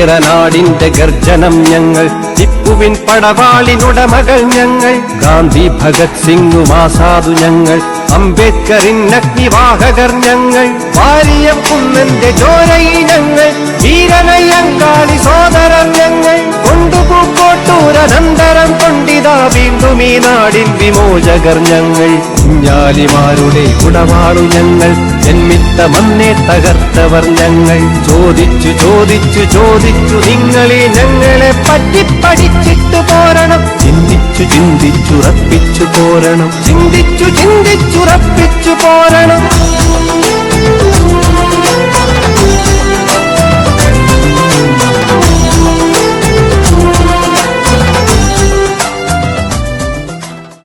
ഏറനാടിന്റെ ഗർജനം ഞങ്ങൾ, ടിപ്പുവിൻ പടവാളിനുടമകൾ ഞങ്ങൾ, ഗാന്ധി ഭഗത് സിംഗും ആസാദു ഞങ്ങൾ, അംബേദ്കറിൻ അഗ്നിവാഹകർ ഞങ്ങൾ, വാരിയം കുന്നന്റെ ചോരയിൽ ഞങ്ങൾ, വീരനയ്യങ്കാളി സോദരർ ഞങ്ങൾ, കൊണ്ടുപൂക്കോട്ടൂരനന്തരം കൊണ്ടിതാ വീണ്ടും ഈ നാടിൻ വിമോചകർ ഞങ്ങൾ, കുഞ്ഞാലിമാരുടെ ഉടവാളു ഞങ്ങൾ, ജന്മിത്ത മണ്ണെ തകർത്തവർ ഞങ്ങൾ. ചോദിച്ചു ചോദിച്ചു ചോദിച്ചു നിങ്ങളെ ഞങ്ങളെ പറ്റി പഠിച്ചിട്ട് പോരണം, ചിന്തിച്ചു ചിന്തിച്ചുറപ്പിച്ചു പോരണം, ചിന്തിച്ചു ചിന്തിച്ചുറപ്പിച്ചു പോരണം.